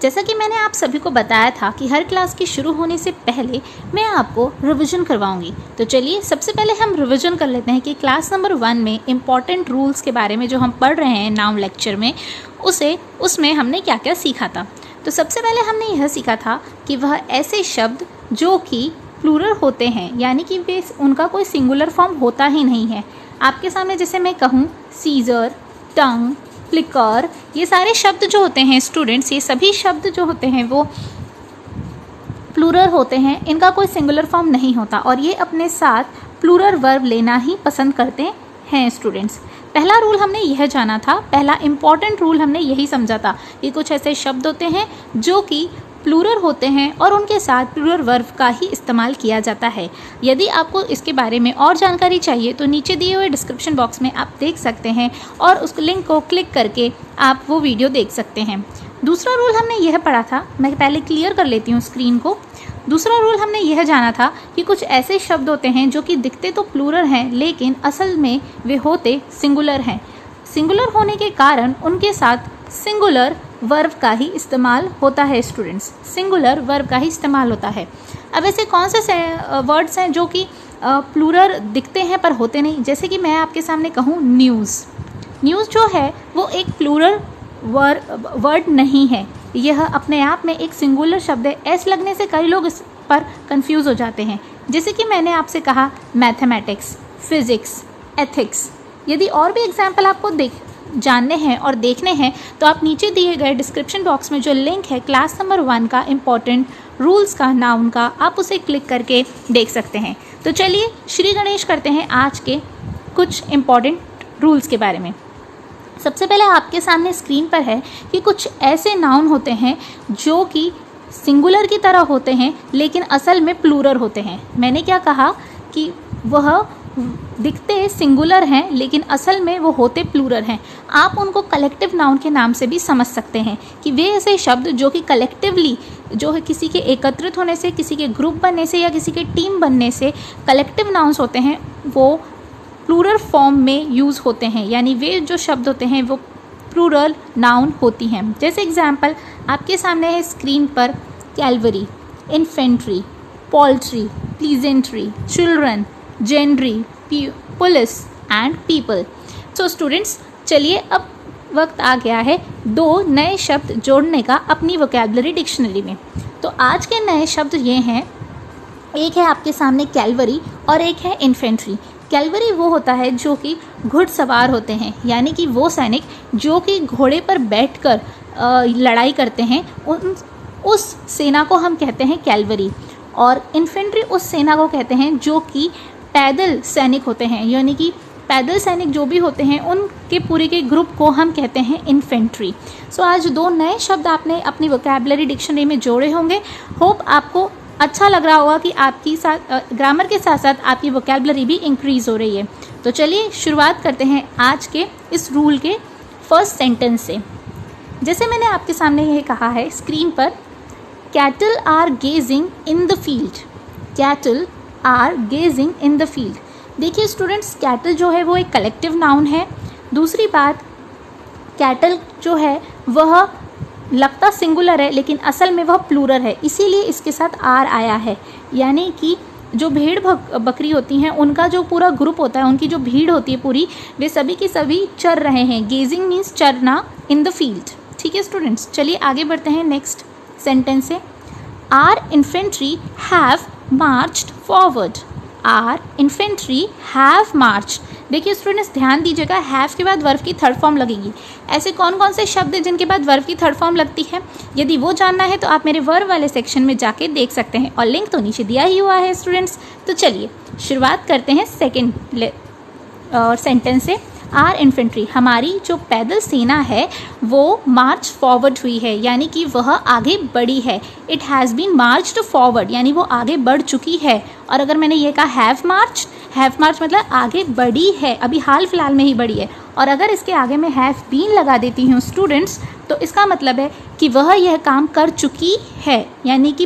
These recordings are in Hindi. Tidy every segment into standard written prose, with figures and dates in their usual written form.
जैसा कि मैंने आप सभी को बताया था कि हर क्लास के शुरू होने से पहले मैं आपको रिवीजन करवाऊंगी। तो चलिए सबसे पहले हम रिवीजन कर लेते हैं कि क्लास नंबर 1 में इम्पॉर्टेंट रूल्स के बारे में जो हम पढ़ रहे हैं नाउन लेक्चर में उसमें हमने क्या क्या सीखा था। तो सबसे पहले हमने यह सीखा था कि वह ऐसे शब्द जो कि प्लूरल होते हैं, यानी कि वे उनका कोई सिंगुलर फॉर्म होता ही नहीं है। आपके सामने जैसे मैं कहूँ सीजर, टंग, फ्लिकर, ये सारे शब्द जो होते हैं स्टूडेंट्स, ये सभी शब्द जो होते हैं वो प्लूरल होते हैं, इनका कोई सिंगुलर फॉर्म नहीं होता और ये अपने साथ प्लूरल वर्ब लेना ही पसंद करते हैं स्टूडेंट्स। पहला रूल हमने यह जाना था, पहला इंपॉर्टेंट रूल हमने यही समझा था कि कुछ ऐसे शब्द होते हैं जो कि प्लूरल होते हैं और उनके साथ प्लूरल वर्ब का ही इस्तेमाल किया जाता है। यदि आपको इसके बारे में और जानकारी चाहिए तो नीचे दिए हुए डिस्क्रिप्शन बॉक्स में आप देख सकते हैं और उस लिंक को क्लिक करके आप वो वीडियो देख सकते हैं। दूसरा रूल हमने यह पढ़ा था, मैं पहले क्लियर कर लेती हूँ स्क्रीन को। दूसरा रूल हमने यह जाना था कि कुछ ऐसे शब्द होते हैं जो कि दिखते तो प्लूरल हैं लेकिन असल में वे होते सिंगुलर हैं। सिंगुलर होने के कारण उनके साथ सिंगुलर वर्ब का ही इस्तेमाल होता है स्टूडेंट्स, सिंगुलर वर्ब का ही इस्तेमाल होता है। अब ऐसे कौन से वर्ड्स हैं जो कि प्लूरल दिखते हैं पर होते नहीं, जैसे कि मैं आपके सामने कहूँ न्यूज़। न्यूज़ जो है वो एक प्लूरल वर्ड नहीं है, यह अपने आप में एक सिंगुलर शब्द है। एस लगने से कई लोग इस पर कंफ्यूज हो जाते हैं। जैसे कि मैंने आपसे कहा मैथमेटिक्स, फिजिक्स, एथिक्स। यदि और भी एग्जाम्पल आपको जानने हैं और देखने हैं तो आप नीचे दिए गए डिस्क्रिप्शन बॉक्स में जो लिंक है क्लास नंबर 1 का इम्पॉर्टेंट रूल्स का नाउन का, आप उसे क्लिक करके देख सकते हैं। तो चलिए श्री गणेश करते हैं आज के कुछ इम्पॉर्टेंट रूल्स के बारे में। सबसे पहले आपके सामने स्क्रीन पर है कि कुछ ऐसे नाउन होते हैं जो कि सिंगुलर की तरह होते हैं लेकिन असल में प्लूरल होते हैं। मैंने क्या कहा कि वह दिखते सिंगुलर हैं लेकिन असल में वो होते प्लूरल हैं। आप उनको कलेक्टिव नाउन के नाम से भी समझ सकते हैं कि वे ऐसे शब्द जो कि कलेक्टिवली, जो है किसी के एकत्रित होने से, किसी के ग्रुप बनने से या किसी के टीम बनने से कलेक्टिव नाउन्स होते हैं, वो प्लूरल फॉर्म में यूज़ होते हैं, यानी वे जो शब्द होते हैं वो प्लूरल नाउन होती हैं। जैसे एग्जाम्पल आपके सामने है स्क्रीन पर cavalry, infantry, poultry, pleasantry, children, gentry, police and people. So students चलिए अब वक्त आ गया है 2 नए शब्द जोड़ने का अपनी वोकैबुलरी डिक्शनरी में। तो आज के नए शब्द ये हैं, एक है आपके सामने कैलवरी और एक है इन्फेंट्री। कैलवरी वो होता है जो कि घुड़सवार होते हैं, यानी कि वो सैनिक जो कि घोड़े पर बैठकर लड़ाई करते हैं, उस सेना को हम कहते हैं कैलवरी। और इन्फेंट्री उस सेना को कहते हैं जो कि पैदल सैनिक होते हैं, यानी कि पैदल सैनिक जो भी होते हैं उनके पूरे के ग्रुप को हम कहते हैं इन्फेंट्री। सो आज 2 नए शब्द आपने अपनी वोकैबुलरी डिक्शनरी में जोड़े होंगे। होप आपको अच्छा लग रहा होगा कि आपकी साथ ग्रामर के साथ साथ आपकी वोकैबुलरी भी इंक्रीज़ हो रही है। तो चलिए शुरुआत करते हैं आज के इस रूल के फर्स्ट सेंटेंस से। जैसे मैंने आपके सामने यह कहा है स्क्रीन पर, cattle are grazing in the field. Cattle are grazing in the field. देखिए स्टूडेंट्स, कैटल जो है वो एक कलेक्टिव नाउन है। दूसरी बात, कैटल जो है वह लगता सिंगुलर है लेकिन असल में वह प्लूरल है, इसीलिए इसके साथ आर आया है। यानी कि जो भेड़ बकरी होती हैं उनका जो पूरा ग्रुप होता है, उनकी जो भीड़ होती है पूरी, वे सभी के सभी चर रहे हैं। गेजिंग मीन्स चरना इन द फील्ड। ठीक है स्टूडेंट्स, चलिए आगे बढ़ते हैं नेक्स्ट सेंटेंस से। Our infantry have marched forward. Our infantry have marched. देखिए स्टूडेंट्स ध्यान दीजिएगा, हैव के बाद वर्ब की थर्ड फॉर्म लगेगी। ऐसे कौन कौन से शब्द हैं जिनके बाद वर्ब की थर्ड फॉर्म लगती है? यदि वो जानना है तो आप मेरे वर्ब वाले सेक्शन में जाके देख सकते हैं और लिंक तो नीचे दिया ही हुआ है स्टूडेंट्स। तो चलिए शुरुआत करते हैं सेकेंड सेंटेंस से। आर इन्फेंट्री, हमारी जो पैदल सेना है वो मार्च फॉरवर्ड हुई है, यानी कि वह आगे बढ़ी है। It has been marched forward, यानी वो आगे बढ़ चुकी है। और अगर मैंने ये कहा हैव मार्च मतलब आगे बढ़ी है, अभी हाल फिलहाल में ही बढ़ी है। और अगर इसके आगे मैं हैव बीन लगा देती हूँ स्टूडेंट्स, तो इसका मतलब है कि वह यह काम कर चुकी है, यानी कि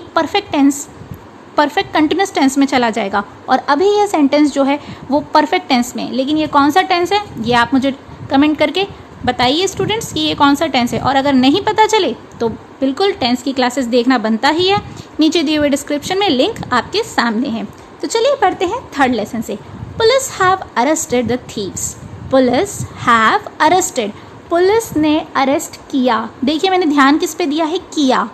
परफेक्ट कंटिन्यूस टेंस में चला जाएगा। और अभी यह सेंटेंस जो है वो परफेक्ट टेंस में, लेकिन ये कौन सा टेंस है ये आप मुझे कमेंट करके बताइए स्टूडेंट्स कि ये कौन सा टेंस है, और अगर नहीं पता चले तो बिल्कुल टेंस की क्लासेस देखना बनता ही है। नीचे दिए हुए डिस्क्रिप्शन में लिंक आपके सामने है। तो चलिए पढ़ते हैं थर्ड लेसन से। Police have arrested the thieves. Police have arrested, police ने अरेस्ट किया। देखिए मैंने ध्यान किस पे दिया है, किया।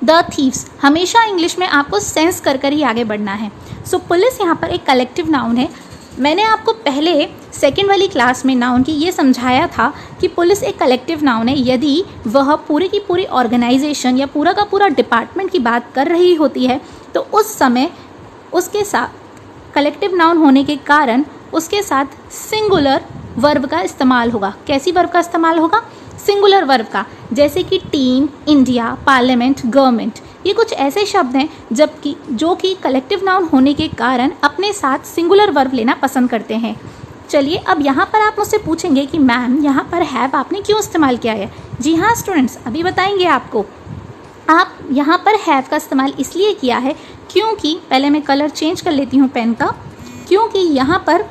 द थीव्स, हमेशा इंग्लिश में आपको सेंस कर कर ही आगे बढ़ना है। सो पुलिस यहाँ पर एक कलेक्टिव नाउन है। मैंने आपको पहले सेकंड वाली क्लास में नाउन की ये समझाया था कि पुलिस एक कलेक्टिव नाउन है यदि वह पूरी की पूरी ऑर्गेनाइजेशन या पूरा का पूरा डिपार्टमेंट की बात कर रही होती है, तो उस समय उसके साथ कलेक्टिव नाउन होने के कारण उसके साथ सिंगुलर वर्ब का इस्तेमाल होगा। कैसी वर्ब का इस्तेमाल होगा, सिंगुलर वर्ब का, जैसे कि टीम, इंडिया, पार्लियामेंट, गवर्नमेंट। ये कुछ ऐसे शब्द हैं जबकि जो कि कलेक्टिव नाउन होने के कारण अपने साथ सिंगुलर वर्ब लेना पसंद करते हैं। चलिए अब यहाँ पर आप मुझसे पूछेंगे कि मैम यहाँ पर हैव आपने क्यों इस्तेमाल किया है। जी हाँ स्टूडेंट्स, अभी बताएंगे आपको। आप यहाँ पर हैव का इस्तेमाल इसलिए किया है क्योंकि, पहले मैं कलर चेंज कर लेती हूँ पेन का, क्योंकि यहाँ पर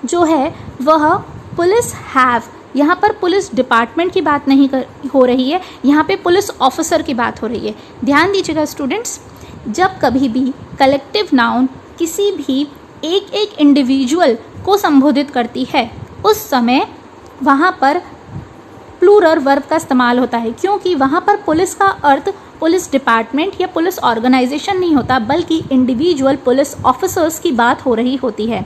जो है वह पुलिस हैव, यहाँ पर पुलिस डिपार्टमेंट की बात नहीं हो रही है, यहाँ पे पुलिस ऑफिसर की बात हो रही है। ध्यान दीजिएगा स्टूडेंट्स, जब कभी भी कलेक्टिव नाउन किसी भी एक एक इंडिविजुअल को संबोधित करती है उस समय वहाँ पर प्लूरल वर्ब का इस्तेमाल होता है, क्योंकि वहाँ पर पुलिस का अर्थ पुलिस डिपार्टमेंट या पुलिस ऑर्गेनाइजेशन नहीं होता, बल्कि इंडिविजुअल पुलिस ऑफिसर्स की बात हो रही होती है।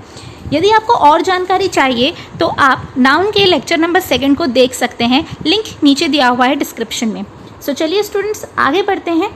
यदि आपको और जानकारी चाहिए तो आप नाउन के लेक्चर नंबर 2 को देख सकते हैं, लिंक नीचे दिया हुआ है डिस्क्रिप्शन में। सो चलिए स्टूडेंट्स आगे बढ़ते हैं।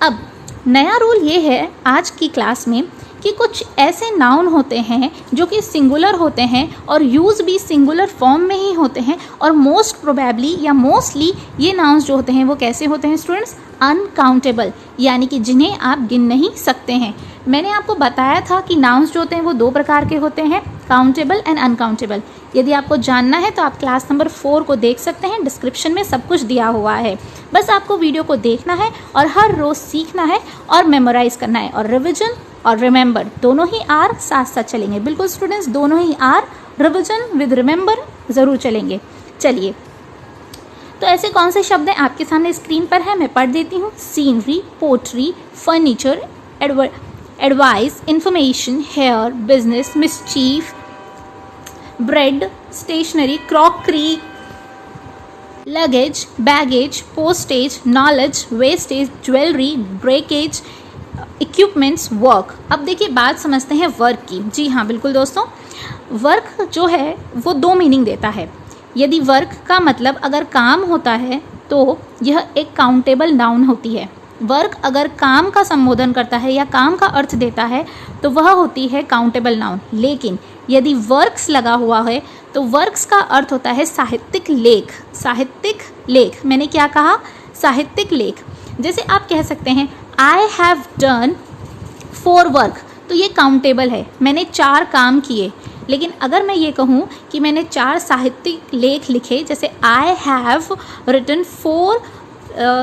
अब नया रूल ये है आज की क्लास में कि कुछ ऐसे नाउन होते हैं जो कि सिंगुलर होते हैं और यूज़ भी सिंगुलर फॉर्म में ही होते हैं, और मोस्ट प्रोबेबली या मोस्टली ये नाउन्स जो होते हैं वो कैसे होते हैं स्टूडेंट्स, अनकाउंटेबल, यानी कि जिन्हें आप गिन नहीं सकते हैं। मैंने आपको बताया था कि नाउन्स जो होते हैं वो 2 प्रकार के होते हैं, काउंटेबल एंड अनकाउंटेबल। यदि आपको जानना है तो आप क्लास नंबर 4 को देख सकते हैं, डिस्क्रिप्शन में सब कुछ दिया हुआ है। बस आपको वीडियो को देखना है और हर रोज़ सीखना है और मेमोराइज करना है, और रिविजन और रिमेंबर दोनों ही आर साथ साथ चलेंगे। बिल्कुल स्टूडेंट्स, दोनों ही आर रिविजन विद रिमेंबर ज़रूर चलेंगे। चलिए तो ऐसे कौन से शब्द हैं आपके सामने स्क्रीन पर है, मैं पढ़ देती हूँ। Scenery, poetry, furniture, advice, information, hair, business, mischief, bread, stationery, crockery, luggage, baggage, postage, knowledge, wastage, jewellery, breakage, equipments, work. अब देखिए बात समझते हैं वर्क की। जी हाँ बिल्कुल दोस्तों, वर्क जो है वो 2 मीनिंग देता है। यदि वर्क का मतलब अगर काम होता है तो यह एक काउंटेबल नाउन होती है। वर्क अगर काम का संबोधन करता है या काम का अर्थ देता है तो वह होती है काउंटेबल नाउन। लेकिन यदि वर्क्स लगा हुआ है तो वर्क्स का अर्थ होता है साहित्यिक लेख। साहित्यिक लेख, मैंने क्या कहा, साहित्यिक लेख। जैसे आप कह सकते हैं आई हैव डन 4 वर्क, तो ये काउंटेबल है, मैंने 4 काम किए। लेकिन अगर मैं ये कहूँ कि मैंने 4 साहित्यिक लेख लिखे, जैसे I have written 4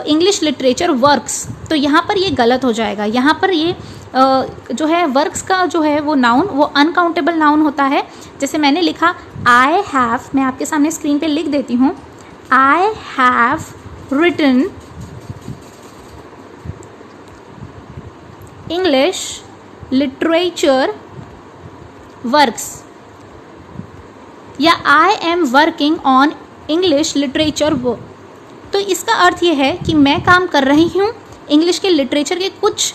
English literature works, तो यहाँ पर ये गलत हो जाएगा। यहाँ पर ये जो है वर्क्स का जो है वो नाउन वो अनकाउंटेबल नाउन होता है। जैसे मैंने लिखा आई हैव, मैं आपके सामने स्क्रीन पे लिख देती हूँ, I have written English literature works, या I am working on English literature work. तो इसका अर्थ ये है कि मैं काम कर रही हूँ इंग्लिश के लिटरेचर के कुछ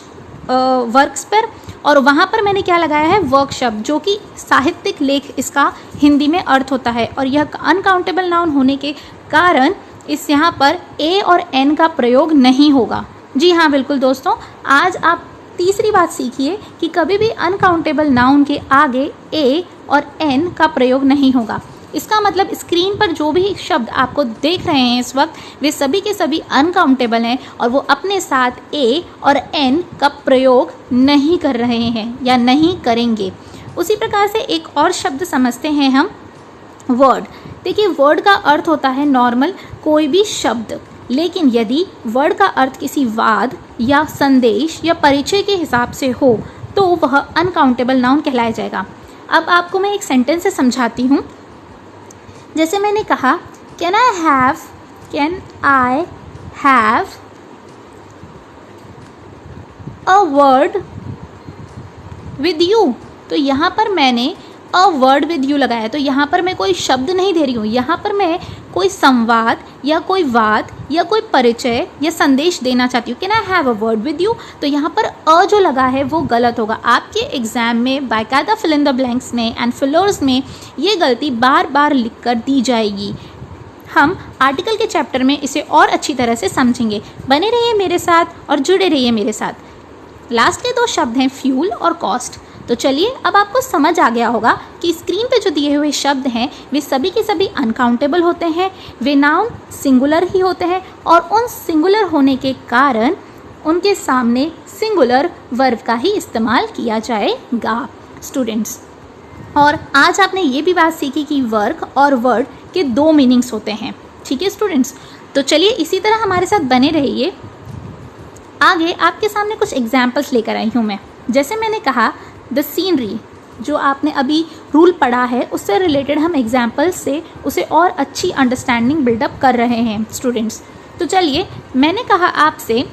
वर्क्स पर, और वहाँ पर मैंने क्या लगाया है, वर्क शब्द, जो कि साहित्यिक लेख इसका हिंदी में अर्थ होता है। और यह अनकाउंटेबल नाउन होने के कारण इस यहाँ पर ए और एन का प्रयोग नहीं होगा। जी हाँ बिल्कुल दोस्तों, आज आप तीसरी बात सीखिए कि कभी भी अनकाउंटेबल नाउन के आगे ए और एन का प्रयोग नहीं होगा। इसका मतलब स्क्रीन पर जो भी शब्द आपको देख रहे हैं इस वक्त, वे सभी के सभी अनकाउंटेबल हैं और वो अपने साथ ए और एन का प्रयोग नहीं कर रहे हैं या नहीं करेंगे। उसी प्रकार से एक और शब्द समझते हैं हम, वर्ड। देखिए वर्ड का अर्थ होता है नॉर्मल कोई भी शब्द, लेकिन यदि वर्ड का अर्थ किसी वाद या संदेश या परिचय के हिसाब से हो तो वह अनकाउंटेबल नाउन कहलाया जाएगा। अब आपको मैं एक सेंटेंस से समझाती हूँ। जैसे मैंने कहा can I have a word with you, तो यहाँ पर मैंने अ वर्ड विद यू लगाया, तो यहाँ पर मैं कोई शब्द नहीं दे रही हूँ, यहाँ पर मैं कोई संवाद या कोई वाद या कोई परिचय या संदेश देना चाहती हूँ। Can I have a word with you, तो यहाँ पर अ जो लगा है वो गलत होगा। आपके एग्जाम में बाकायदा फिल इन द ब्लैंक्स में एंड फिलर्स में ये गलती बार बार लिख कर दी जाएगी। हम आर्टिकल के चैप्टर में इसे और अच्छी तरह से समझेंगे। बने रहिए मेरे साथ और जुड़े रहिए मेरे साथ। लास्ट के 2 शब्द हैं फ्यूल और कॉस्ट। तो चलिए अब आपको समझ आ गया होगा कि स्क्रीन पे जो दिए हुए शब्द हैं वे सभी के सभी अनकाउंटेबल होते हैं, वे नाउन सिंगुलर ही होते हैं और उन सिंगुलर होने के कारण उनके सामने सिंगुलर वर्ब का ही इस्तेमाल किया जाएगा स्टूडेंट्स। और आज आपने ये भी बात सीखी कि वर्क और वर्ड के 2 मीनिंग्स होते हैं। ठीक है स्टूडेंट्स, तो चलिए इसी तरह हमारे साथ बने रहिए। आगे आपके सामने कुछ एग्जाम्पल्स लेकर आई हूँ मैं। जैसे मैंने कहा द सीनरी, जो आपने अभी रूल पढ़ा है उससे रिलेटेड हम एग्जाम्पल्स से उसे और अच्छी अंडरस्टैंडिंग बिल्डअप कर रहे हैं स्टूडेंट्स। तो चलिए मैंने कहा आपसे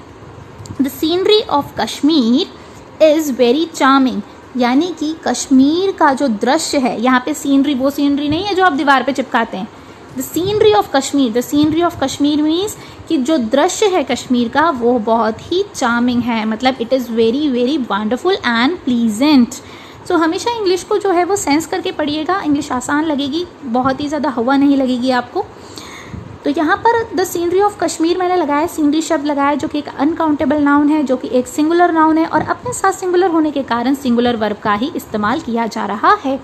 the scenery of Kashmir is very charming, यानी कि कश्मीर का जो दृश्य है, यहाँ पे सीनरी वो सीनरी नहीं है जो आप दीवार पे चिपकाते हैं। The scenery of Kashmir means कि जो दृश्य है कश्मीर का वो बहुत ही चार्मिंग है, मतलब it is very very wonderful and pleasant. So हमेशा इंग्लिश को जो है वो सेंस करके पढ़िएगा, इंग्लिश आसान लगेगी, बहुत ही ज़्यादा हवा नहीं लगेगी आपको। तो यहाँ पर द सीनरी ऑफ कश्मीर मैंने लगाया, सीनरी शब्द लगाया जो कि एक अनकाउंटेबल नाउन है, जो कि एक सिंगुलर नाउन है और अपने साथ सिंगुलर होने के कारण सिंगुलर वर्ब का ही इस्तेमाल किया जा रहा है।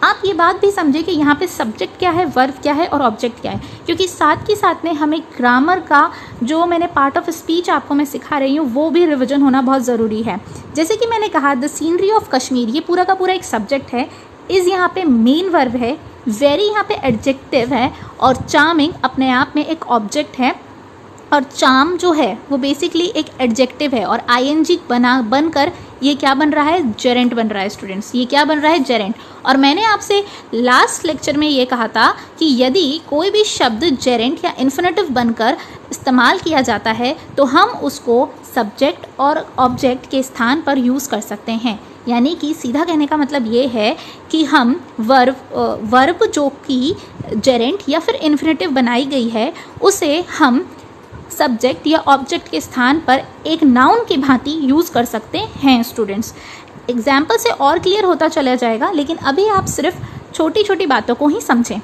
आप ये बात भी समझे कि यहाँ पे सब्जेक्ट क्या है, वर्ब क्या है और ऑब्जेक्ट क्या है, क्योंकि साथ के साथ में हमें ग्रामर का जो मैंने पार्ट ऑफ स्पीच आपको मैं सिखा रही हूँ वो भी रिविजन होना बहुत ज़रूरी है। जैसे कि मैंने कहा द सीनरी ऑफ कश्मीर, ये पूरा का पूरा एक सब्जेक्ट है, इज़ यहाँ पे मेन वर्ब है, वेरी यहाँ पे एडजेक्टिव है और चार्मिंग अपने आप में एक ऑब्जेक्ट है। और चार्म जो है वो बेसिकली एक एडजेक्टिव है और आईएनजी बनकर ये क्या बन रहा है, जेरेंट बन रहा है स्टूडेंट्स। ये क्या बन रहा है, जेरेंट। और मैंने आपसे लास्ट लेक्चर में ये कहा था कि यदि कोई भी शब्द जेरेंट या इन्फिनेटिव बनकर इस्तेमाल किया जाता है तो हम उसको सब्जेक्ट और ऑब्जेक्ट के स्थान पर यूज़ कर सकते हैं। यानी कि सीधा कहने का मतलब ये है कि हम वर्ब जो कि जेरेंट या फिर इन्फिनेटिव बनाई गई है उसे हम सब्जेक्ट या ऑब्जेक्ट के स्थान पर एक नाउन की भांति यूज़ कर सकते हैं स्टूडेंट्स। एग्जाम्पल से और क्लियर होता चला जाएगा, लेकिन अभी आप सिर्फ छोटी छोटी बातों को ही समझें।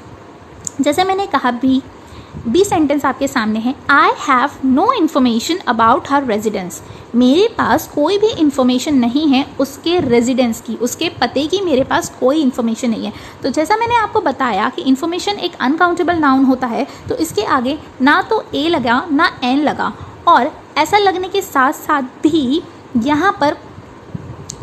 जैसे मैंने कहा बी सेंटेंस आपके सामने है, I have no information about her residence. मेरे पास कोई भी इन्फॉर्मेशन नहीं है उसके रेजिडेंस की, उसके पते की मेरे पास कोई इन्फॉर्मेशन नहीं है। तो जैसा मैंने आपको बताया कि इन्फॉर्मेशन एक अनकाउंटेबल नाउन होता है, तो इसके आगे ना तो ए लगा ना एन लगा, और ऐसा लगने के साथ साथ भी यहाँ पर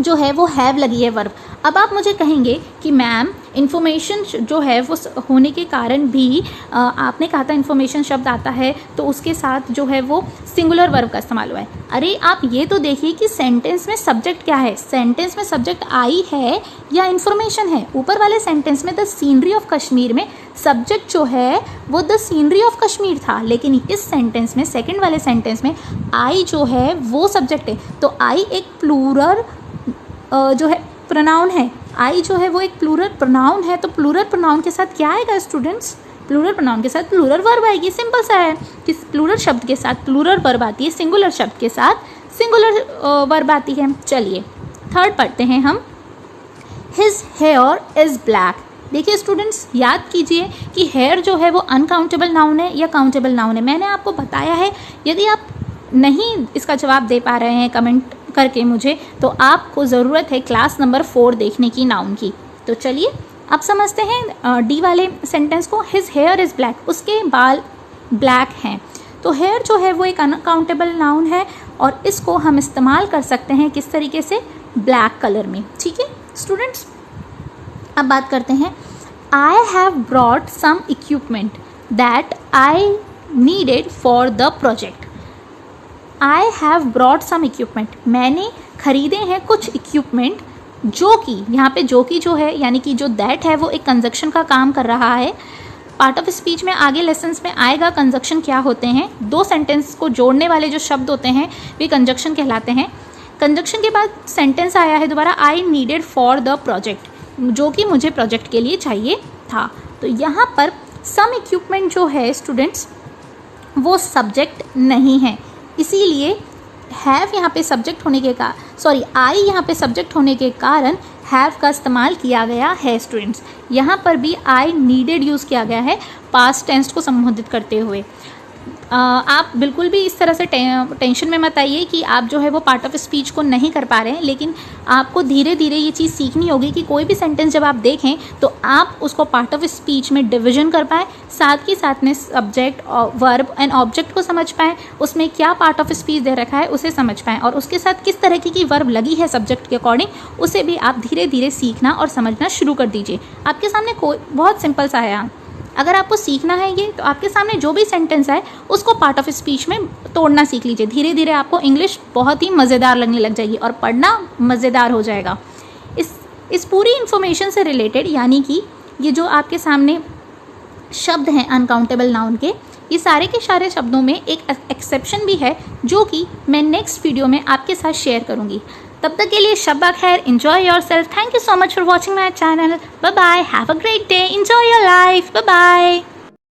जो है वो हैव लगी है वर्ब। अब आप मुझे कहेंगे कि मैम इन्फॉर्मेशन जो है वो होने के कारण भी आपने कहा था इन्फॉर्मेशन शब्द आता है तो उसके साथ जो है वो सिंगुलर वर्ब का इस्तेमाल हुआ है। अरे आप ये तो देखिए कि सेंटेंस में सब्जेक्ट क्या है, सेंटेंस में सब्जेक्ट आई है या इन्फॉर्मेशन है। ऊपर वाले सेंटेंस में द सीनरी ऑफ कश्मीर में सब्जेक्ट जो है वो द सीनरी ऑफ कश्मीर था, लेकिन इस सेंटेंस में सेकेंड वाले सेंटेंस में आई जो है वो सब्जेक्ट है। तो आई एक प्लूरल जो है प्रोनाउन है, आई जो है वो एक प्लूरल प्रोनाउन है। तो प्लूरल प्रोनाउन के साथ क्या आएगा स्टूडेंट्स, प्लूरल प्रोनाउन के साथ प्लूरल वर्ब आएगी। सिंपल सा है कि प्लूरल शब्द के साथ प्लूरल वर्ब आती है, सिंगुलर शब्द के साथ सिंगुलर वर्ब आती है। चलिए थर्ड पढ़ते हैं हम, हिज हेयर इज़ ब्लैक। देखिए स्टूडेंट्स याद कीजिए कि हेयर जो है वो अनकाउंटेबल नाउन है या काउंटेबल नाउन है। मैंने आपको बताया है, यदि आप नहीं इसका जवाब दे पा रहे हैं कमेंट करके मुझे, तो आपको ज़रूरत है क्लास नंबर 4 देखने की नाउन की। तो चलिए अब समझते हैं डी वाले सेंटेंस को, हिज हेयर इज़ ब्लैक, उसके बाल ब्लैक हैं। तो हेयर जो है वो एक अनकाउंटेबल नाउन है और इसको हम इस्तेमाल कर सकते हैं किस तरीके से, ब्लैक कलर में। ठीक है स्टूडेंट्स, अब बात करते हैं, I have brought some equipment that I needed for the project. I have brought some equipment, मैंने खरीदे हैं कुछ इक्विपमेंट, जो कि यहाँ पे जो कि जो है यानी कि जो दैट है वो एक कंजक्शन का काम कर रहा है। पार्ट ऑफ स्पीच में आगे लेसन्स में आएगा कंजक्शन क्या होते हैं। दो सेंटेंस को जोड़ने वाले जो शब्द होते हैं वे कंजक्शन कहलाते हैं। कंजक्शन के बाद सेंटेंस आया है दोबारा, आई नीडेड फॉर द प्रोजेक्ट, जो कि मुझे प्रोजेक्ट के लिए चाहिए था। तो यहाँ पर सम इक्विपमेंट जो है स्टूडेंट्स वो सब्जेक्ट नहीं है, इसीलिए हैव यहाँ पे सब्जेक्ट होने के आई यहाँ पे सब्जेक्ट होने के कारण हैव का इस्तेमाल किया गया है स्टूडेंट्स। यहाँ पर भी आई नीडेड यूज़ किया गया है पास्ट टेंस को संबोधित करते हुए। आप बिल्कुल भी इस तरह से टेंशन में मत आइए कि आप जो है वो पार्ट ऑफ स्पीच को नहीं कर पा रहे हैं, लेकिन आपको धीरे धीरे ये चीज़ सीखनी होगी कि कोई भी सेंटेंस जब आप देखें तो आप उसको पार्ट ऑफ स्पीच में डिवीजन कर पाएँ, साथ ही साथ में सब्जेक्ट वर्ब एंड ऑब्जेक्ट को समझ पाएँ, उसमें क्या पार्ट ऑफ स्पीच दे रखा है उसे समझ पाएँ, और उसके साथ किस तरह की वर्ब लगी है सब्जेक्ट के अकॉर्डिंग उसे भी आप धीरे धीरे सीखना और समझना शुरू कर दीजिए। आपके सामने कोई बहुत सिंपल सा है, अगर आपको सीखना है ये तो आपके सामने जो भी सेंटेंस है उसको पार्ट ऑफ स्पीच में तोड़ना सीख लीजिए। धीरे धीरे आपको इंग्लिश बहुत ही मज़ेदार लगने लग जाएगी और पढ़ना मज़ेदार हो जाएगा। इस पूरी इन्फॉर्मेशन से रिलेटेड, यानी कि ये जो आपके सामने शब्द हैं अनकाउंटेबल नाउन के, ये सारे के सारे शब्दों में एक एक्सेप्शन भी है जो कि मैं नेक्स्ट वीडियो में आपके साथ शेयर करूँगी। तब तक के लिए शब्बा खैर, enjoy yourself, thank you so much for watching my channel, bye bye, have a great day, enjoy your life, bye bye.